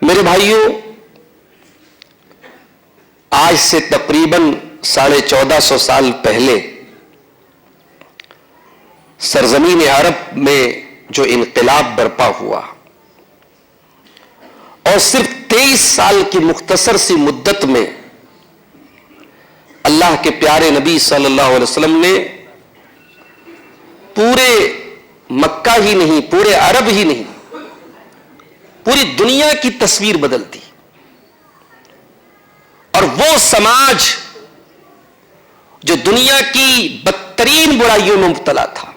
میرے بھائیوں، آج سے تقریباً 1450 سال پہلے سرزمین عرب میں جو انقلاب برپا ہوا اور صرف 23 سال کی مختصر سی مدت میں اللہ کے پیارے نبی صلی اللہ علیہ وسلم نے پورے مکہ ہی نہیں، پورے عرب ہی نہیں، پوری دنیا کی تصویر بدل دی. اور وہ سماج جو دنیا کی بدترین برائیوں میں مبتلا تھا،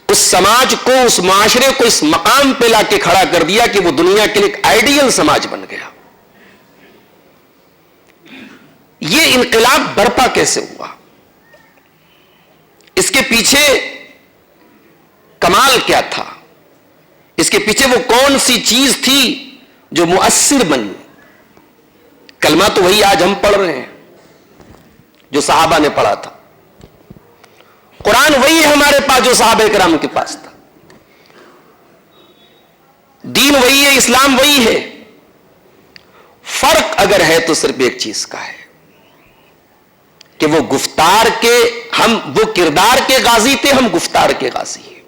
اس سماج کو، اس معاشرے کو اس مقام پہ لا کے کھڑا کر دیا کہ وہ دنیا کے لیے ایک آئیڈیل سماج بن گیا. یہ انقلاب برپا کیسے ہوا؟ اس کے پیچھے کمال کیا تھا؟ اس کے پیچھے وہ کون سی چیز تھی جو مؤثر بنی؟ کلمہ تو وہی آج ہم پڑھ رہے ہیں جو صحابہ نے پڑھا تھا. قرآن وہی ہے ہمارے پاس جو صحابہ کرام کے پاس تھا. دین وہی ہے، اسلام وہی ہے. فرق اگر ہے تو صرف ایک چیز کا ہے کہ وہ گفتار کے، ہم وہ کردار کے غازی تھے، ہم گفتار کے غازی ہیں.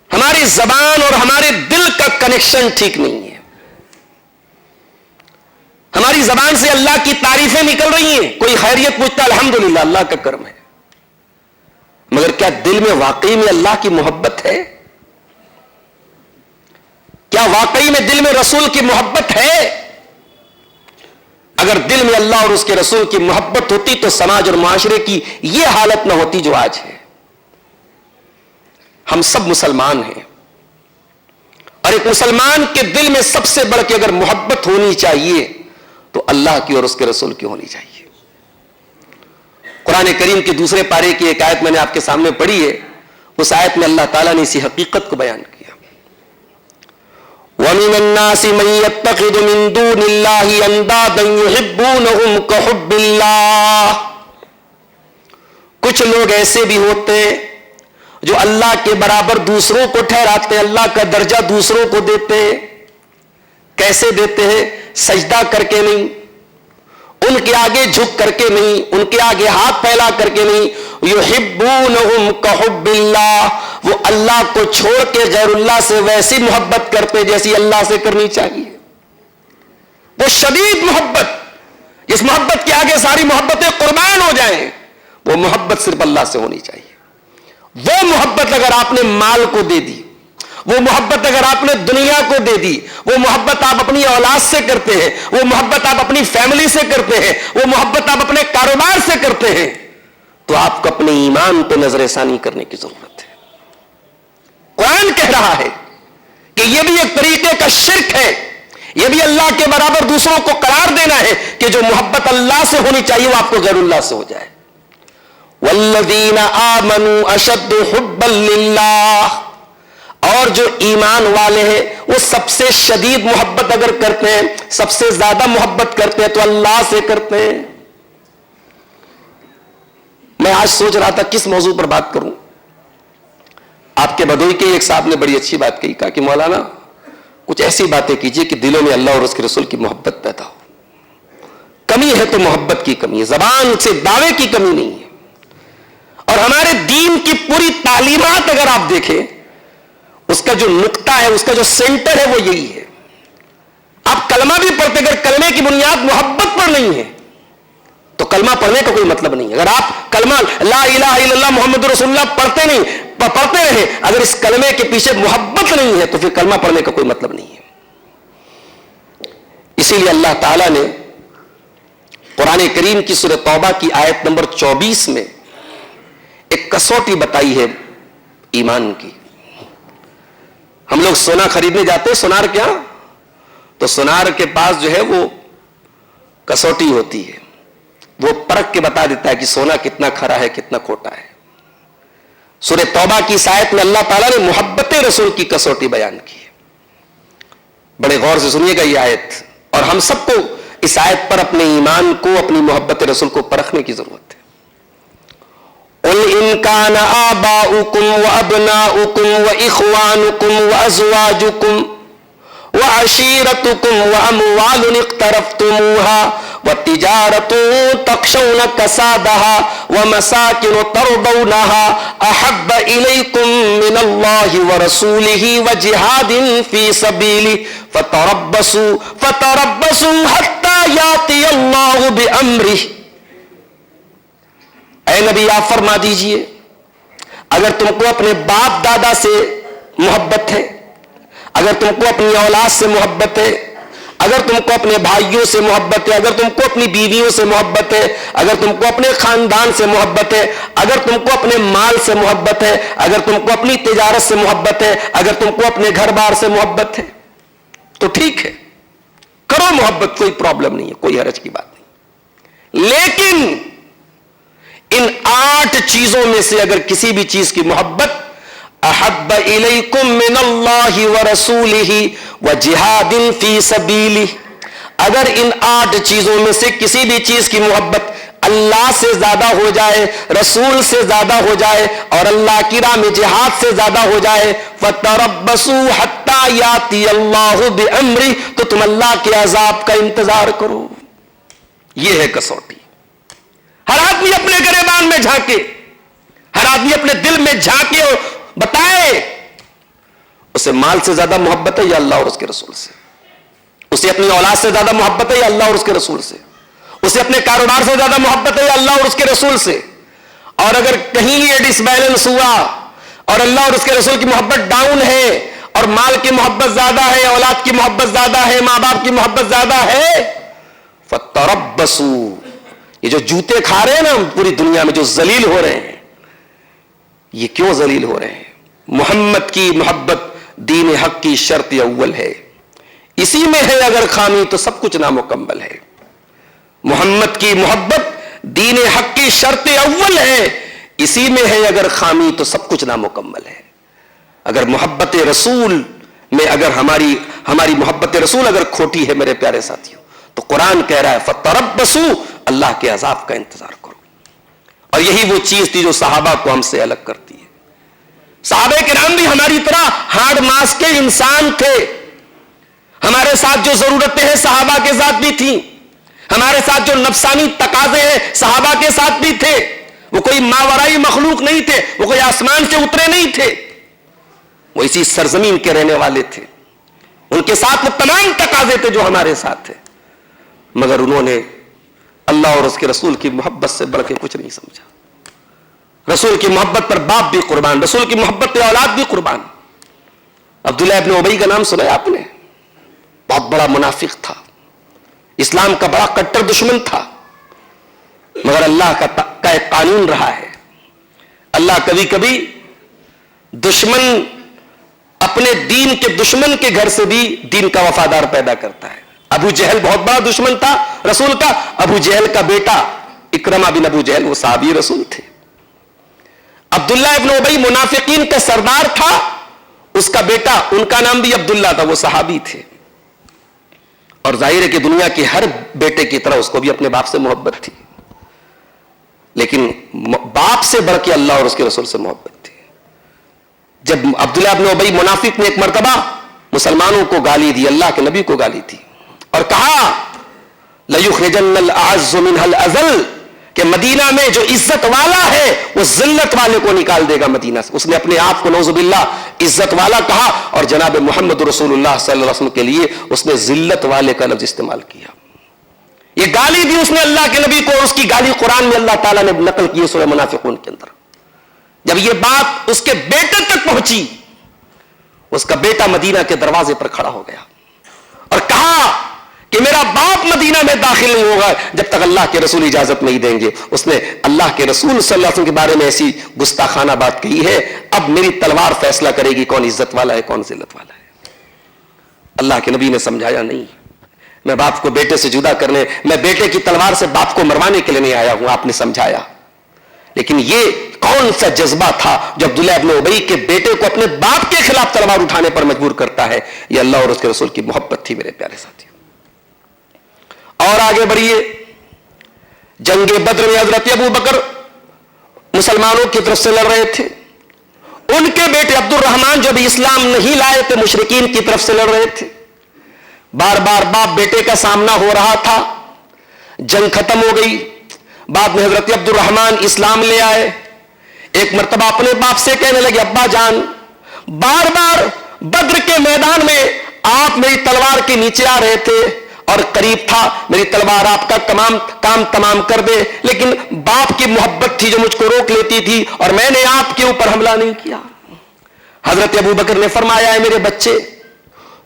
ہماری زبان اور ہمارے دل کا کنیکشن ٹھیک نہیں ہے. ہماری زبان سے اللہ کی تعریفیں نکل رہی ہیں، کوئی خیریت پوچھتا الحمدللہ، اللہ کا کرم ہے، مگر کیا دل میں واقعی میں اللہ کی محبت ہے؟ کیا واقعی میں دل میں رسول کی محبت ہے؟ اگر دل میں اللہ اور اس کے رسول کی محبت ہوتی تو سماج اور معاشرے کی یہ حالت نہ ہوتی جو آج ہے. ہم سب مسلمان ہیں، اور ایک مسلمان کے دل میں سب سے بڑھ کے اگر محبت ہونی چاہیے تو اللہ کی اور اس کے رسول کی ہونی چاہیے. قرآن کریم کے دوسرے پارے کی ایک آیت میں نے آپ کے سامنے پڑھی ہے. اس آیت میں اللہ تعالیٰ نے اسی حقیقت کو بیان کیا. وَمِنَ النَّاسِ مَن يَتَّخِذُ مِن دُونِ اللَّهِ أَندَادًا يُحِبُّونَهُمْ كَحُبِّ اللَّهِ. کچھ لوگ ایسے بھی ہوتے ہیں جو اللہ کے برابر دوسروں کو ٹھہراتے ہیں، اللہ کا درجہ دوسروں کو دیتے ہیں. کیسے دیتے ہیں؟ سجدہ کر کے نہیں، ان کے آگے جھک کر کے نہیں، ان کے آگے ہاتھ پھیلا کر کے نہیں. یحبونہم کحب اللہ، وہ اللہ کو چھوڑ کے غیر اللہ سے ویسی محبت کرتے جیسی اللہ سے کرنی چاہیے. وہ شدید محبت، جس محبت کے آگے ساری محبتیں قربان ہو جائیں، وہ محبت صرف اللہ سے ہونی چاہیے. وہ محبت اگر آپ نے مال کو دے دی، وہ محبت اگر آپ نے دنیا کو دے دی، وہ محبت آپ اپنی اولاد سے کرتے ہیں، وہ محبت آپ اپنی فیملی سے کرتے ہیں، وہ محبت آپ اپنے کاروبار سے کرتے ہیں، تو آپ کو اپنے ایمان پہ نظر ثانی کرنے کی ضرورت ہے. قرآن کہہ رہا ہے کہ یہ بھی ایک طریقے کا شرک ہے، یہ بھی اللہ کے برابر دوسروں کو قرار دینا ہے کہ جو محبت اللہ سے ہونی چاہیے وہ آپ کو غیر اللہ سے ہو جائے. والذین آمنوا اشد حبا للہ، اور جو ایمان والے ہیں وہ سب سے شدید محبت اگر کرتے ہیں، سب سے زیادہ محبت کرتے ہیں تو اللہ سے کرتے ہیں. میں آج سوچ رہا تھا کس موضوع پر بات کروں. آپ کے بدوئی کے ایک صاحب نے بڑی اچھی بات کہی، کہا کہ مولانا کچھ ایسی باتیں کیجئے کہ دلوں میں اللہ اور اس کے رسول کی محبت پیدا ہو. کمی ہے تو محبت کی کمی ہے، زبان سے دعوے کی کمی نہیں ہے. اور ہمارے دین کی پوری تعلیمات اگر آپ دیکھیں، اس کا جو نقطہ ہے، اس کا جو سینٹر ہے وہ یہی ہے. آپ کلمہ بھی پڑھتے، اگر کلمے کی بنیاد محبت پر نہیں ہے تو کلمہ پڑھنے کا کوئی مطلب نہیں ہے. اگر آپ کلمہ لا الہ الا اللہ محمد رسول اللہ پڑھتے رہے، اگر اس کلمے کے پیچھے محبت نہیں ہے تو پھر کلمہ پڑھنے کا کوئی مطلب نہیں ہے. اسی لیے اللہ تعالیٰ نے قرآن کریم کی سورہ توبہ کی آیت نمبر 24 میں ایک کسوٹی بتائی ہے ایمان کی. ہم لوگ سونا خریدنے جاتے ہیں سونار کے ہاں، تو سونار کے پاس جو ہے وہ کسوٹی ہوتی ہے، وہ پرکھ کے بتا دیتا ہے کہ سونا کتنا کھرا ہے کتنا کھوٹا ہے. سورہ توبہ کی اس آیت میں اللہ تعالیٰ نے محبت رسول کی کسوٹی بیان کی ہے. بڑے غور سے سنیے گا یہ آیت، اور ہم سب کو اس آیت پر اپنے ایمان کو، اپنی محبت رسول کو پرکھنے کی ضرورت ہے. قل ان كان آباؤكم وأبناؤكم وإخوانكم وأزواجكم وعشيرتكم وأموال اقترفتموها وتجارة تخشون كسادها ومساكن ترضونها أحب إليكم من الله ورسوله وجهاد في سبيله فتربصوا حتى يأتي الله بأمره. اے نبی آپ فرما دیجئے اگر تم کو اپنے باپ دادا سے محبت ہے، اگر تم کو اپنی اولاد سے محبت ہے، اگر تم کو اپنے بھائیوں سے محبت ہے، اگر تم کو اپنی بیویوں سے محبت ہے، اگر تم کو اپنے خاندان سے محبت ہے، اگر تم کو اپنے مال سے محبت ہے، اگر تم کو اپنی تجارت سے محبت ہے، اگر تم کو اپنے گھر بار سے محبت ہے تو ٹھیک ہے، کرو محبت، کوئی پرابلم نہیں ہے، کوئی حرج کی بات نہیں. لیکن ان 8 چیزوں میں سے اگر کسی بھی چیز کی محبت احب الیکم من اللہ ورسولہ وجہاد فی سبیلہ، اگر ان 8 چیزوں میں سے کسی بھی چیز کی محبت اللہ سے زیادہ ہو جائے، رسول سے زیادہ ہو جائے اور اللہ کی راہ میں جہاد سے زیادہ ہو جائے، فتربصوا حتی یاتی اللہ بامرہ، تو تم اللہ کے عذاب کا انتظار کرو. یہ ہے کسوٹی. ہر آدمی اپنے گریبان میں جھانکے، ہر آدمی اپنے دل میں جھانکے اور بتائے اسے مال سے زیادہ محبت ہے یا اللہ اور اس کے رسول سے، اسے اپنی اولاد سے زیادہ محبت ہے یا اللہ اور اس کے رسول سے، اسے اپنے کاروبار سے زیادہ محبت ہے یا اللہ اور اس کے رسول سے. اور اگر کہیں یہ ڈس بیلنس ہوا اور اللہ اور اس کے رسول کی محبت ڈاؤن ہے اور مال کی محبت زیادہ ہے، اولاد کی محبت زیادہ ہے، ماں باپ کی محبت زیادہ ہے، فتربصوا، یہ جو جوتے کھا رہے ہیں نا پوری دنیا میں، جو ذلیل ہو رہے ہیں، یہ کیوں ذلیل ہو رہے ہیں؟ محمد کی محبت دین حق کی شرط اول ہے، اسی میں ہے اگر خامی تو سب کچھ نامکمل ہے. محمد کی محبت دین حق کی شرط اول ہے، اسی میں ہے اگر خامی تو سب کچھ نامکمل ہے. اگر محبت رسول میں اگر ہماری محبت رسول اگر کھوٹی ہے میرے پیارے ساتھیوں، تو قرآن کہہ رہا ہے فتربصوا، اللہ کے عذاب کا انتظار کرو. اور یہی وہ چیز تھی جو صحابہ کو ہم سے الگ کرتی ہے. صحابہ کرام بھی ہماری طرح ہارڈ ماس کے انسان تھے، ہمارے ساتھ جو ضرورتیں ہیں صحابہ کے ساتھ بھی تھیں، ہمارے ساتھ جو نفسانی تقاضے ہیں صحابہ کے ساتھ بھی تھے. وہ کوئی ماورائی مخلوق نہیں تھے، وہ کوئی آسمان سے اترے نہیں تھے، وہ اسی سرزمین کے رہنے والے تھے. ان کے ساتھ وہ تمام تقاضے تھے جو ہمارے ساتھ تھے، مگر انہوں نے اللہ اور اس کے رسول کی محبت سے بڑھ کے کچھ نہیں سمجھا. رسول کی محبت پر باپ بھی قربان، رسول کی محبت پہ اولاد بھی قربان. عبداللہ ابن ابی کا نام سنا ہے آپ نے؟ بہت بڑا منافق تھا، اسلام کا بڑا کٹر دشمن تھا، مگر اللہ کا ایک قانون رہا ہے، اللہ کبھی کبھی دشمن اپنے دین کے دشمن کے گھر سے بھی دین کا وفادار پیدا کرتا ہے. ابو جہل بہت بڑا دشمن تھا رسول کا، ابو جہل کا بیٹا اکرمہ بن ابو جہل وہ صحابی رسول تھے. عبداللہ ابن ابی منافقین کا سردار تھا، اس کا بیٹا ان کا نام بھی عبداللہ تھا، وہ صحابی تھے. اور ظاہر ہے کہ دنیا کے ہر بیٹے کی طرح اس کو بھی اپنے باپ سے محبت تھی، لیکن باپ سے بڑھ کے اللہ اور اس کے رسول سے محبت تھی. جب عبداللہ ابن ابی منافق نے ایک مرتبہ مسلمانوں کو گالی دی، اللہ کے نبی کو گالی دی اور کہا لَيُخْرِجَنَّ الْأَعَزُّ مِنْهَا الْأَذَلَّ، کہ مدینہ میں جو عزت والا ہے وہ ذلت والے کو نکال دے گا مدینہ سے. اس نے اپنے آپ کو نعوذ باللہ عزت والا کہا اور جناب محمد رسول اللہ صلی اللہ علیہ وسلم کے لیے اس نے ذلت والے کا لفظ استعمال کیا. یہ گالی دی اس نے اللہ کے نبی کو، اور اس کی گالی قرآن میں اللہ تعالیٰ نے نقل کی ہے سورہ منافقون کے اندر. جب یہ بات اس کے بیٹے تک پہنچی، اس کا بیٹا مدینہ کے دروازے پر کھڑا ہو گیا اور کہا کہ میرا باپ مدینہ میں داخل نہیں ہوگا جب تک اللہ کے رسول اجازت نہیں دیں گے. اس نے اللہ کے رسول صلی اللہ علیہ وسلم کے بارے میں ایسی گستاخانہ بات کہی ہے، اب میری تلوار فیصلہ کرے گی کون عزت والا ہے کون ذلت والا ہے. اللہ کے نبی نے سمجھایا نہیں، میں باپ کو بیٹے سے جدا کرنے، میں بیٹے کی تلوار سے باپ کو مروانے کے لیے نہیں آیا ہوں. آپ نے سمجھایا، لیکن یہ کون سا جذبہ تھا جو عبداللہ ابن ابی کے بیٹے کو اپنے باپ کے خلاف تلوار اٹھانے پر مجبور کرتا ہے؟ یہ اللہ اور اس کے رسول کی محبت تھی میرے پیارے ساتھیوں. اور آگے بڑھیے، جنگ بدر میں حضرت ابو بکر مسلمانوں کی طرف سے لڑ رہے تھے، ان کے بیٹے عبد الرحمان جو بھی اسلام نہیں لائے تھے مشرکین کی طرف سے لڑ رہے تھے. بار بار باپ بیٹے کا سامنا ہو رہا تھا. جنگ ختم ہو گئی. بعد میں حضرت عبد الرحمان اسلام لے آئے. ایک مرتبہ اپنے باپ سے کہنے لگے ابا جان بار بار بدر کے میدان میں آپ میری تلوار کے نیچے آ رہے تھے اور قریب تھا میری تلوار آپ کا کام تمام کر دے، لیکن باپ کی محبت تھی جو مجھ کو روک لیتی تھی اور میں نے آپ کے اوپر حملہ نہیں کیا. حضرت ابو بکر نے فرمایا ہے میرے بچے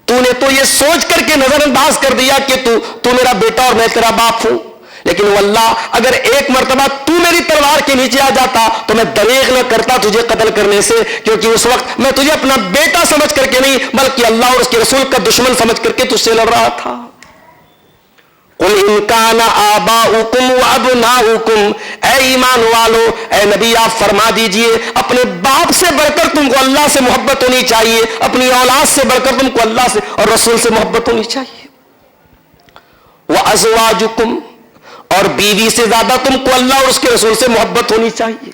تو نے تو یہ سوچ کر کے نظر انداز کر دیا کہ تو میرا بیٹا اور میں تیرا باپ ہوں، لیکن واللہ اگر ایک مرتبہ تو میری تلوار کے نیچے آ جاتا تو میں دریغ نہ کرتا تجھے قتل کرنے سے، کیونکہ اس وقت میں تجھے اپنا بیٹا سمجھ کر کے نہیں بلکہ اللہ اور اس کے رسول کا دشمن سمجھ کر کے تجھ سے لڑ رہا تھا. قل ان کان آباؤکم وابناؤکم، اے ایمان والو اے نبی آپ فرما دیجئے اپنے باپ سے بڑھ کر تم کو اللہ سے محبت ہونی چاہیے، اپنی اولاد سے بڑھ کر تم کو اللہ سے اور رسول سے محبت ہونی چاہیے. وازواجکم، اور بیوی سے زیادہ تم کو اللہ اور اس کے رسول سے محبت ہونی چاہیے.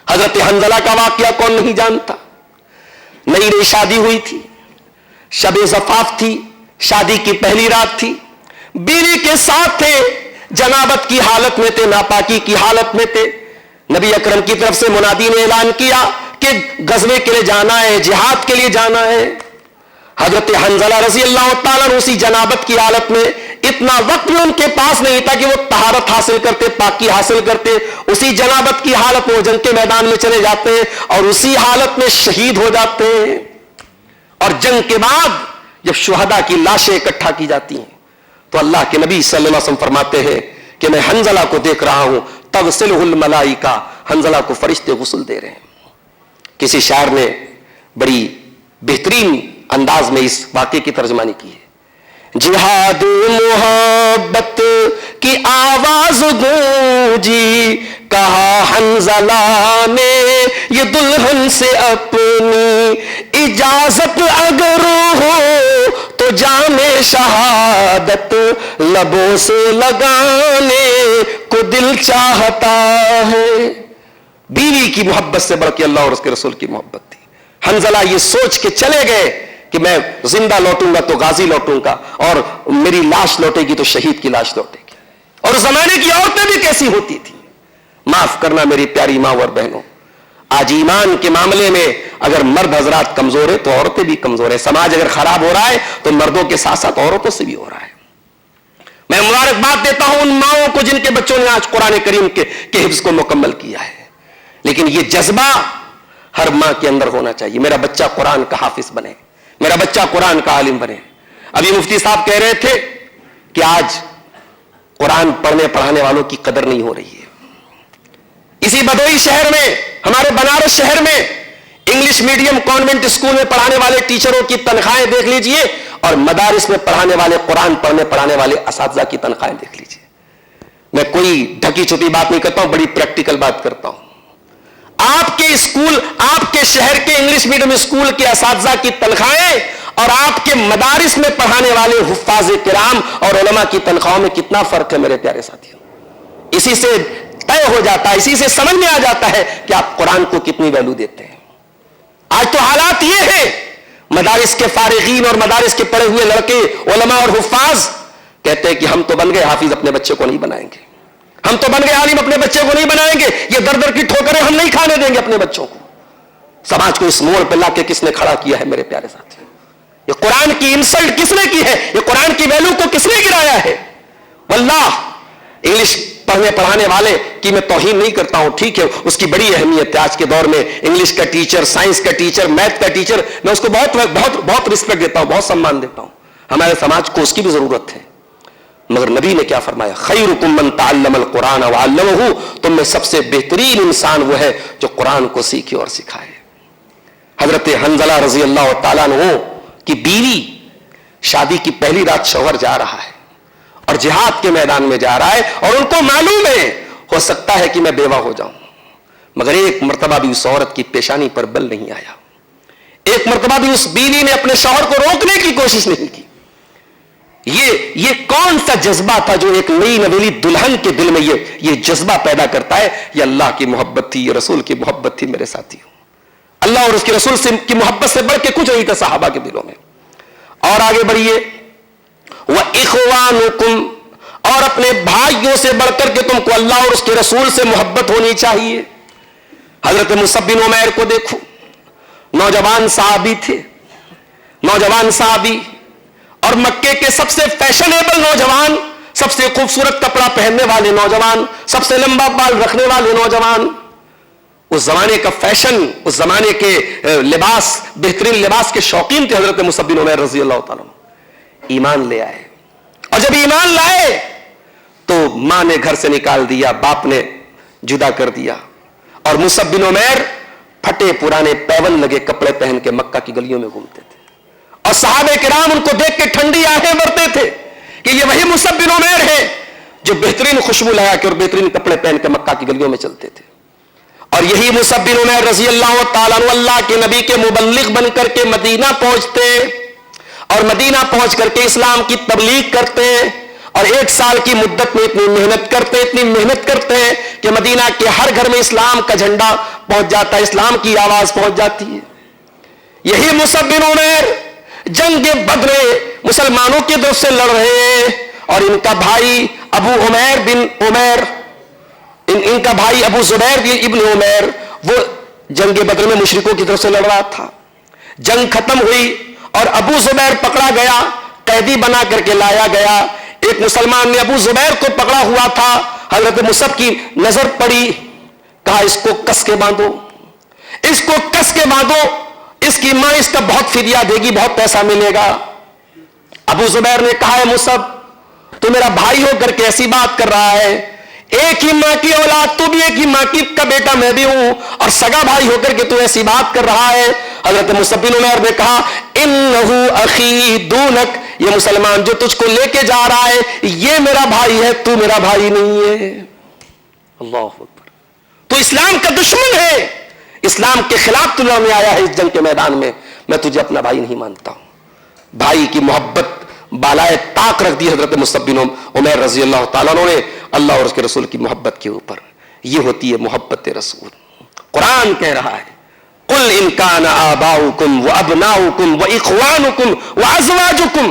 حضرت حنظلہ کا واقعہ کون نہیں جانتا. نئی نئی شادی ہوئی تھی، شب زفاف تھی، شادی کی پہلی رات تھی، بیوی کے ساتھ تھے، جنابت کی حالت میں تھے، ناپاکی کی حالت میں تھے. نبی اکرم کی طرف سے منادی نے اعلان کیا کہ غزوے کے لیے جانا ہے، جہاد کے لیے جانا ہے. حضرت حنظلہ رضی اللہ تعالیٰ عنہ اسی جنابت کی حالت میں، اتنا وقت بھی ان کے پاس نہیں تھا کہ وہ طہارت حاصل کرتے، پاکی حاصل کرتے، اسی جنابت کی حالت میں وہ جنگ کے میدان میں چلے جاتے ہیں اور اسی حالت میں شہید ہو جاتے ہیں. اور جنگ کے بعد جب شہداء کی لاشیں اکٹھا کی جاتی ہیں تو اللہ کے نبی صلی اللہ علیہ وسلم فرماتے ہیں کہ میں حنظلہ کو دیکھ رہا ہوں تغسلہ الملائکہ، حنظلہ کو فرشتے غسل دے رہے ہیں. کسی شاعر نے بڑی بہترین انداز میں اس واقعے کی ترجمانی کی ہے. جہاد محبت کی آواز گونجی، کہا حنظلہ نے یہ دلہن سے اپنی، اجازت اگر ہو تو جانے شہادت لبوں سے لگانے کو دل چاہتا ہے. بیوی کی محبت سے بڑھ کے اللہ اور اس کے رسول کی محبت تھی. حنظلہ یہ سوچ کے چلے گئے کہ میں زندہ لوٹوں گا تو غازی لوٹوں گا اور میری لاش لوٹے گی تو شہید کی لاش لوٹے گی. اور زمانے کی عورتیں بھی کیسی ہوتی تھی. معاف کرنا میری پیاری ماں اور بہنوں، آج ایمان کے معاملے میں اگر مرد حضرات کمزور ہے تو عورتیں بھی کمزور ہے. سماج اگر خراب ہو رہا ہے تو مردوں کے ساتھ ساتھ عورتوں سے بھی ہو رہا ہے. میں مبارکباد دیتا ہوں ان ماؤں کو جن کے بچوں نے آج قرآن کریم کے حفظ کو مکمل کیا ہے، لیکن یہ جذبہ ہر ماں کے اندر ہونا چاہیے. میرا بچہ قرآن کا حافظ بنے، میرا بچہ قرآن کا عالم بنے. ابھی مفتی صاحب کہہ رہے تھے کہ آج قرآن پڑھنے پڑھانے والوں کی قدر نہیں ہو رہی ہے. اسی بدوئی شہر میں، ہمارے بنارس شہر میں انگلش میڈیم کانوینٹ اسکول میں پڑھانے والے ٹیچروں کی تنخواہیں دیکھ لیجئے اور مدارس میں پڑھانے والے قرآن پڑھانے والے اساتذہ کی تنخواہیں دیکھ لیجئے. میں کوئی ڈھکی چھپی بات نہیں کرتا ہوں، بڑی پریکٹیکل بات کرتا ہوں. آپ کے اسکول، آپ کے شہر کے انگلش میڈیم اسکول کے اساتذہ کی تنخواہیں اور آپ کے مدارس میں پڑھانے والے حفاظ کرام اور علماء کی تنخواہوں میں کتنا فرق ہے میرے پیارے ساتھیوں. اسی سے طے ہو جاتا ہے، اسی سے سمجھ میں آ جاتا ہے کہ آپ قرآن کو کتنی ویلو دیتے ہیں. آج تو حالات یہ ہیں، مدارس کے فارغین اور مدارس کے پڑھے ہوئے لڑکے علماء اور حفاظ کہتے ہیں کہ ہم تو بن گئے حافظ، اپنے بچے کو نہیں بنائیں گے. ہم تو بن گئے عالم، اپنے بچے کو نہیں بنائیں گے. یہ در در کی ٹھوکریں ہم نہیں کھانے دیں گے اپنے بچوں کو. سماج کو اس موڑ پہ لا کے کس نے کھڑا کیا ہے میرے پیارے ساتھی؟ یہ قرآن کی انسلٹ کس نے کی ہے؟ یہ قرآن کی ویلو کو کس نے گرایا ہے؟ واللہ انگلش پڑھنے پڑھانے والے کی میں توہین نہیں کرتا ہوں، ٹھیک ہے اس کی بڑی اہمیت ہے. آج کے دور میں انگلش کا ٹیچر، سائنس کا ٹیچر، میتھ کا ٹیچر، میں اس کو بہت بہت بہت رسپیکٹ دیتا ہوں، بہت سمان دیتا ہوں. ہمارے سماج کو اس کی بھی ضرورت ہے. مگر نبی نے کیا فرمایا؟ خیرکم من تعلم القرآن وعلمہ، تم میں سب سے بہترین انسان وہ ہے جو قرآن کو سیکھے اور سکھائے. حضرت حنظلہ رضی اللہ تعالیٰ عنہ کی بیوی، شادی کی پہلی رات شوہر جا رہا ہے اور جہاد کے میدان میں جا رہا ہے اور ان کو معلوم ہے ہو سکتا ہے کہ میں بیوہ ہو جاؤں. مگر ایک مرتبہ بھی اس عورت کی پیشانی پر بل نہیں آیا. ایک مرتبہ بھی اس بیوی نے اپنے شوہر کو روکنے کی کوشش نہیں کی. یہ کون سا جذبہ تھا جو ایک نئی نویلی دلہن کے دل میں یہ جذبہ پیدا کرتا ہے؟ یہ اللہ کی محبت تھی، یہ رسول کی محبت تھی میرے ساتھیوں۔ اللہ اور اس کے رسول کی محبت سے بڑھ کے کچھ نہیں تھا صحابہ کے دلوں میں۔ اور آگے بڑھیے، وَإِخْوَانُكُمْ، اور اپنے بھائیوں سے بڑھ کر کے تم کو اللہ اور اس کے رسول سے محبت ہونی چاہیے۔ حضرت مصعب بن عمیر کو دیکھو، نوجوان صحابی تھے، نوجوان صحابی، اور مکے کے سب سے فیشنیبل نوجوان، سب سے خوبصورت کپڑا پہننے والے نوجوان، سب سے لمبا بال رکھنے والے نوجوان، اس زمانے کا فیشن، اس زمانے کے لباس، بہترین لباس کے شوقین تھے حضرت مصعب بن عمیر رضی اللہ تعالیٰ عنہ۔ ایمان لے آئے، اور جب ایمان لائے تو ماں نے گھر سے نکال دیا، باپ نے جدا کر دیا، اور مصعب بن عمیر پھٹے پرانے پیون لگے کپڑے پہن کے مکہ کی گلیوں میں گھومتے تھے، اور صحابہ کرام ان کو دیکھ کے ٹھنڈی آنکھیں بھرتے تھے کہ یہ وہی مصعب بن عمیر ہے جو بہترین خوشبو لگا کے اور بہترین کپڑے پہن کے مکہ کی گلیوں میں چلتے تھے۔ اور یہی مصعب بن عمیر رضی اللہ تعالیٰ عنہ اللہ کے نبی کے مبلغ بن کر کے مدینہ پہنچتے، اور مدینہ پہنچ کر کے اسلام کی تبلیغ کرتے، اور 1 سال کی مدت میں اتنی محنت کرتے ہیں کہ مدینہ کے ہر گھر میں اسلام کا جھنڈا پہنچ جاتا ہے، اسلام کی آواز پہنچ جاتی ہے۔ یہی مصعب بن عمیر جنگ بدر مسلمانوں کی طرف سے لڑ رہے ہیں، اور ان کا بھائی ابو عمیر بن عمیر، ان کا بھائی ابو زبیر ابن عمیر، وہ جنگ بدر میں مشرکوں کی طرف سے لڑ رہا تھا۔ جنگ ختم ہوئی اور ابو زبیر پکڑا گیا، قیدی بنا کر کے لایا گیا۔ ایک مسلمان نے ابو زبیر کو پکڑا ہوا تھا، حضرت مصعب کی نظر پڑی، کہا اس کو کس کے باندھو، اس کو کس کے باندھو، اس کی ماں اس کا بہت فدیہ دے گی، بہت پیسہ ملے گا۔ ابو زبیر نے کہا ہے مصعب، تو میرا بھائی ہو کر کے ایسی بات کر رہا ہے، ایک ہی ماں کی اولاد، تو بھی ایک ہی ماں کی کا بیٹا میں بھی ہوں، اور سگا بھائی ہو کر کے تو ایسی بات کر رہا ہے۔ حضرت مصعب بن عمیر نے کہا انہو اخی دونک، یہ مسلمان جو تجھ کو لے کے جا رہا ہے یہ میرا بھائی ہے، تو میرا بھائی نہیں ہے۔ اللہ اکبر، تو اسلام کا دشمن ہے، اسلام کے خلاف تو لڑنے آیا ہے اس جنگ کے میدان میں، میں تجھے اپنا بھائی نہیں مانتا ہوں۔ بھائی کی محبت بالائے طاق رکھ دی حضرت مصعب بن عمیر رضی اللہ تعالیٰ عنہ نے اللہ اور اس کے رسول کی محبت کے اوپر۔ یہ ہوتی ہے محبت رسول۔ قرآن کہہ رہا ہے قل ان کان آباؤکم وابناؤکم واخوانکم وازواجکم،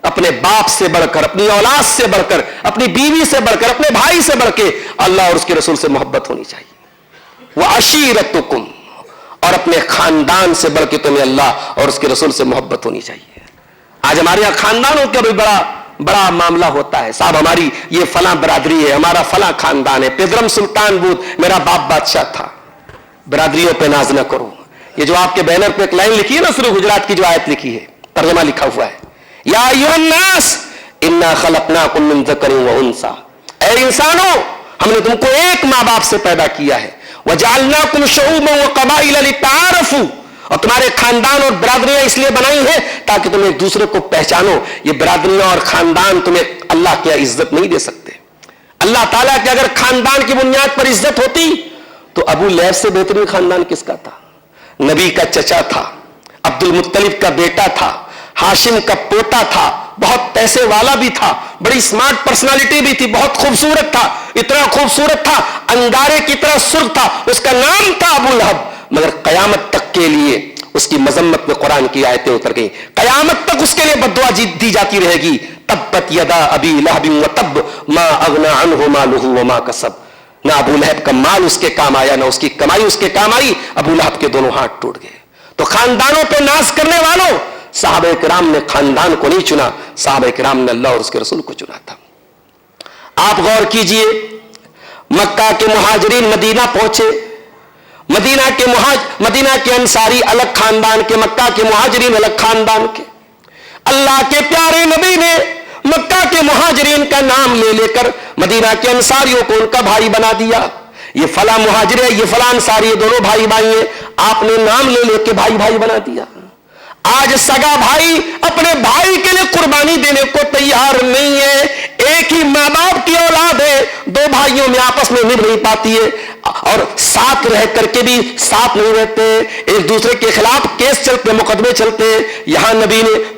اپنے باپ سے بڑھ کر، اپنی اولاد سے بڑھ کر، اپنی بیوی سے بڑھ کر، اپنے بھائی سے بڑھ کے اللہ اور اس کے رسول سے محبت ہونی چاہیے۔ وعشیرتکم، اور اپنے خاندان سے بڑھ کے تمہیں اللہ اور اس کے رسول سے محبت ہونی چاہیے۔ آج ہمارے یہاں خاندانوں کا بھی بڑا معاملہ ہوتا ہے، صاحب ہماری یہ فلاں برادری ہے، ہمارا فلاں خاندان ہے، پیدرم سلطان بود میرا باپ بادشاہ تھا۔ برادریوں پہ ناز نہ کرو۔ یہ جو آپ کے بینر پہ ایک لائن لکھی ہے نا، سورہ حجرات کی جو آیت لکھی ہے، ترجمہ لکھا ہوا ہے، یا ایھا الناس انا خلقناکم من ذکر و انثی، اے انسانوں ہم نے تم کو ایک ماں باپ سے پیدا کیا ہے، وجعلناکم شعوبا وقبائل لتعارفوا، اور تمہارے خاندان اور برادریاں اس لیے بنائی ہیں تاکہ تم ایک دوسرے کو پہچانو۔ یہ برادریاں اور خاندان تمہیں اللہ کی عزت نہیں دے سکتے۔ اللہ تعالیٰ کے اگر خاندان کی بنیاد پر عزت ہوتی تو ابو لہب سے بہترین خاندان کس کا تھا؟ نبی کا چچا تھا، عبد المطلب کا بیٹا تھا، ہاشم کا پوتا تھا، بہت پیسے والا بھی تھا، بڑی اسمارٹ پرسنالٹی بھی تھی، بہت خوبصورت تھا، اتنا خوبصورت تھا انگارے کی طرح سرخ تھا، اس کا نام تھا ابو لہب۔ مگر قیامت تک کے لیے اس کی مذمت میں قرآن کی آیتیں اتر گئی، قیامت تک اس کے لیے بددعا دی جاتی رہے گی، تبت یدا ابی لہب وتب ما اغنی عنہ مالہ وما کسب، نہ ابو لہب کا مال اس کے کام آیا، نہ اس کی کمائی اس کے کام آئی، ابو لہب کے دونوں ہاتھ ٹوٹ گئے۔ تو خاندانوں پہ ناز کرنے والوں، صحابہ کرام نے خاندان کو نہیں چنا، صحابہ کرام نے اللہ اور اس کے رسول کو چنا تھا۔ آپ غور کیجئے، مکہ کے مہاجرین مدینہ پہنچے، مدینہ کے انصاری الگ خاندان کے، مکہ کے مہاجرین الگ خاندان کے۔ اللہ کے پیارے نبی نے مکہ کے مہاجرین کا نام لے لے کر مدینہ کے انصاریوں کو ان کا بھائی بنا دیا۔ یہ فلاں مہاجر ہے، یہ فلاں انصاری، دونوں بھائی بھائی ہیں، آپ نے نام لے لے کے بھائی بھائی بنا دیا۔ آج سگا بھائی اپنے بھائی کے لیے قربانی دینے کو تیار نہیں ہے۔ ایک ہی ماں باپ کی اولاد ہے، دو بھائیوں میں آپس میں نبھ نہیں پاتی ہے، اور ساتھ رہ کر کے بھی ساتھ نہیں رہتے، ایک دوسرے کے خلاف کیس چلتے، مقدمے چلتے۔ یہاں نبی نے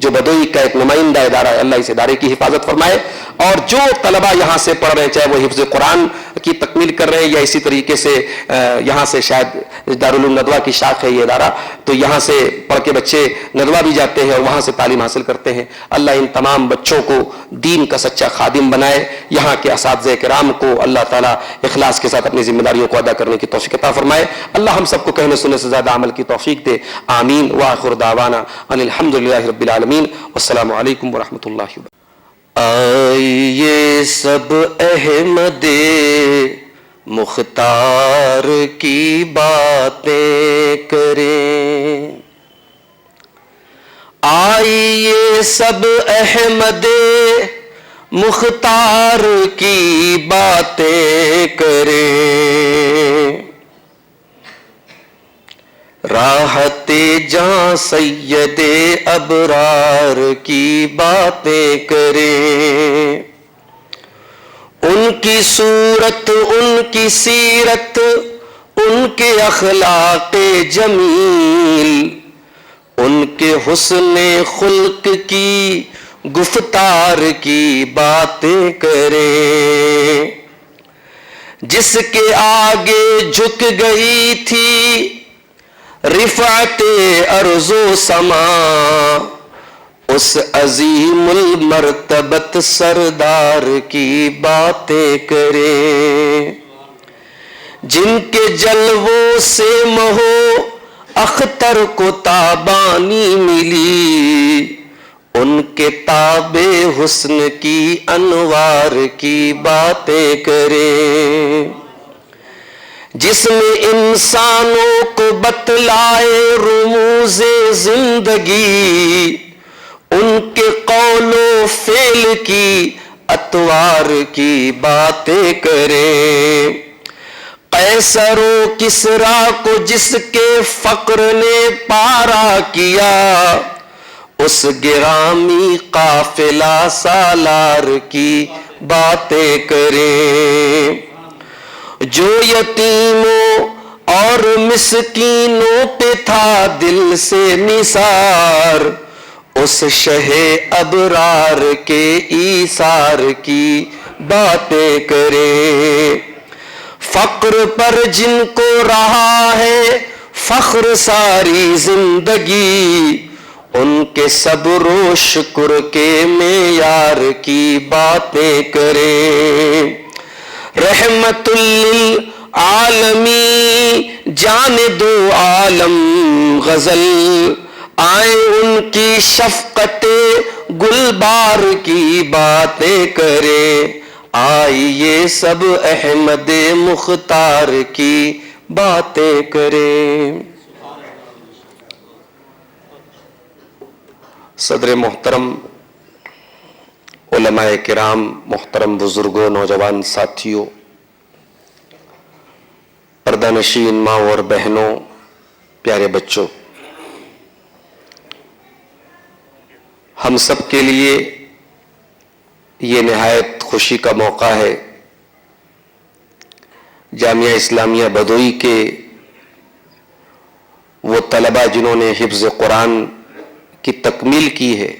جو بدوئی کا ایک نمائندہ ادارہ ہے، اللہ اس ادارے کی حفاظت فرمائے، اور جو طلبہ یہاں سے پڑھ رہے ہیں، چاہے وہ حفظ قرآن کی تکمیل کر رہے ہیں یا اسی طریقے سے یہاں سے شاید دارالعلوم ندوہ کی شاخ ہے یہ ادارہ، تو یہاں سے پڑھ کے بچے ندوہ بھی جاتے ہیں اور وہاں سے تعلیم حاصل کرتے ہیں، اللہ ان تمام بچوں کو دین کا سچا خادم بنائے، یہاں کے اساتذہ کرام کو اللہ تعالیٰ اخلاص کے ساتھ اپنی ذمہ داریوں کو ادا کرنے کی توفیق عطا فرمائے، اللہ ہم سب کو کہنے سننے سے زیادہ عمل کی توفیق دے، آمین، وآخر دعوانا ان الحمدللہ رب العالمین، والسلام علیکم ورحمۃ اللہ وبرکاتہ۔ آئیے سب احمد مختار کی باتیں کریں، آئیے سب احمد مختار کی باتیں کریں، راحت جاں سید ابرار کی باتیں کریں، ان کی صورت، ان کی سیرت، ان کے اخلاق جمیل، ان کے حسن خلق کی گفتار کی باتیں کریں، جس کے آگے جھک گئی تھی رفعت ارض و سما، اس عظیم المرتبت سردار کی باتیں کریں، جن کے جلووں سے مہو اختر کو تابانی ملی، ان کے تاب حسن کی انوار کی باتیں کریں، جس میں انسانوں کو بتلائے رموز زندگی، ان کے قول و فعل کی اطوار کی باتیں کریں، قیصر و کسریٰ کو جس کے فقر نے پارا کیا، اس گرامی قافلہ سالار کی باتیں کریں، جو یتیموں اور مسکینوں پہ تھا دل سے نثار، اس شہ ابرار کے ایثار کی باتیں کریں، فقر پر جن کو رہا ہے فخر ساری زندگی، ان کے صبر و شکر کے معیار کی باتیں کریں، رحمت للعالمین جان دو عالم غزل، آئے ان کی شفقت گلبار کی باتیں کریں، آئیے سب احمد مختار کی باتیں کریں۔ صدر محترم، علماء کرام، محترم بزرگوں، نوجوان ساتھیوں، پردہ نشین ماں اور بہنوں، پیارے بچوں، ہم سب کے لیے یہ نہایت خوشی کا موقع ہے، جامعہ اسلامیہ بدوئی کے وہ طلبہ جنہوں نے حفظ قرآن کی تکمیل کی ہے،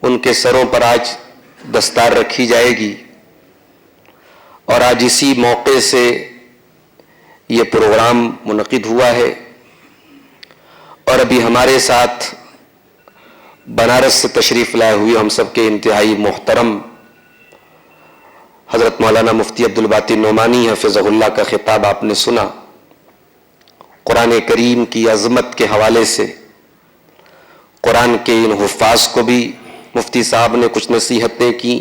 ان کے سروں پر آج دستار رکھی جائے گی، اور آج اسی موقع سے یہ پروگرام منعقد ہوا ہے، اور ابھی ہمارے ساتھ بنارس سے تشریف لائے ہوئے ہم سب کے انتہائی محترم حضرت مولانا مفتی عبدالباقی نعمانی حفظہ اللہ کا خطاب آپ نے سنا، قرآن کریم کی عظمت کے حوالے سے قرآن کے ان حفاظ کو بھی مفتی صاحب نے کچھ نصیحتیں کی،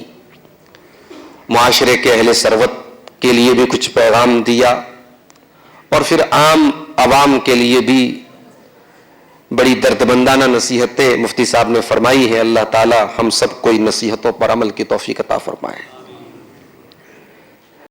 معاشرے کے اہل ثروت کے لیے بھی کچھ پیغام دیا، اور پھر عام عوام کے لیے بھی بڑی دردمندانہ نصیحتیں مفتی صاحب نے فرمائی ہیں۔ اللہ تعالی ہم سب کو ان نصیحتوں پر عمل کی توفیق عطا فرمائے۔